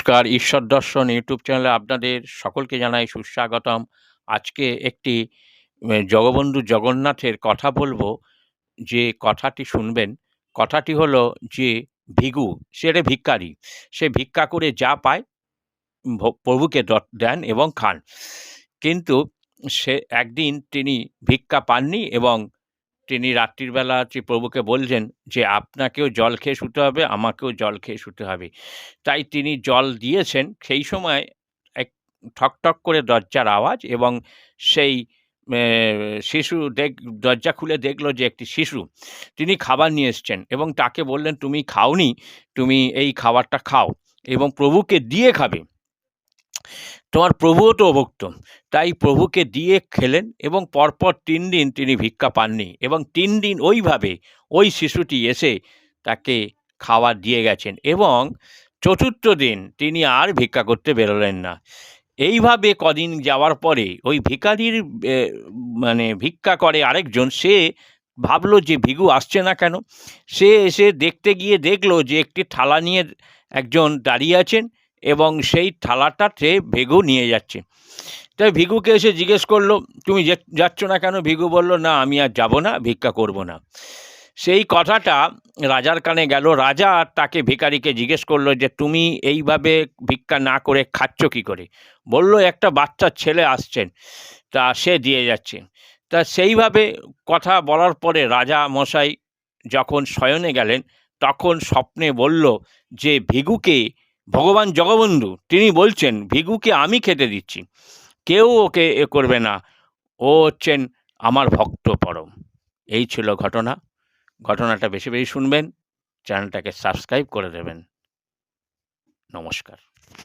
নমস্কার, ঈশ্বর দর্শন ইউটিউব চ্যানেলে আপনাদের সকলকে জানাই সুস্বাগতম। আজকে একটি জগবন্ধু জগন্নাথের কথা বলবো, যে কথাটি শুনবেন, কথাটি হলো যে ভিখু, সে একটা ভিখারি। সে ভিক্ষা করে যা পায় প্রভুকে দেন এবং খান। কিন্তু সে একদিন তিনি ভিক্ষা পাননি এবং তিনি রাত্রির বেলা প্রভুকে বললেন যে, "আপনাকেও জল খেয়ে শুতে হবে, আমাকেও জল খেয়ে শুতে হবে।" তাই তিনি জল দিয়েছেন। সেই সময় এক ঠক করে দরজার আওয়াজ এবং সেই অ্যা শিশু দরজা খুলে দেখল যে একটি শিশু। তিনি খাবার নিয়ে এসছেন এবং তাকে বললেন, "তুমি খাওনি, তুমি এই খাবারটা খাও এবং প্রভুকে দিয়ে খাবে। তোমার প্রভুও তো অভুক্ত।" তাই প্রভুকে দিয়ে খেলেন এবং পরপর ৩ দিন তিনি ভিক্ষা পাননি এবং ৩ দিন ওইভাবে ওই শিশুটি এসে তাকে খাবার দিয়ে গেছেন এবং চতুর্থ দিন তিনি আর ভিক্ষা করতে বেরোলেন না। এইভাবে কদিন যাওয়ার পরে ওই ভিখারির মানে ভিক্ষা করে আরেকজন, সে ভাবল যে ভিখু আসছে না কেন? সে এসে দেখতে গিয়ে দেখল যে একটি থালা নিয়ে একজন দাঁড়িয়ে আছেন এবং সেই থালাটাতে ভিখু নিয়ে যাচ্ছে। তাই ভিখুকে এসে জিজ্ঞেস করল, "তুমি যাচ্ছ না কেন?" ভিখু বলল, "না, আমি আর যাব না, ভিক্ষা করব না।" সেই কথাটা রাজার কানে গেল। রাজা তাকে ভিখারিকে জিজ্ঞেস করল যে, "তুমি এইভাবে ভিক্ষা না করে খাচ্ছ কী করে?" বলল, "একটা বাচ্চা ছেলে আসছেন, তা সে দিয়ে যাচ্ছে।" তা সেইভাবে কথা বলার পরে রাজা মশাই যখন শয়নে গেলেন, তখন স্বপ্নে বলল যে, ভিখুকে ভগবান জগবন্ধু তিনি বলছেন, "ভিখুকে আমি খেতে দিচ্ছি, কেউ ওকে করবে না, ও হচ্ছেন আমার ভক্ত পরম।" এই ছিল ঘটনা। ঘটনাটা বেশি বেশি শুনবেন, চ্যানেলটাকে সাবস্ক্রাইব করে দেবেন। নমস্কার।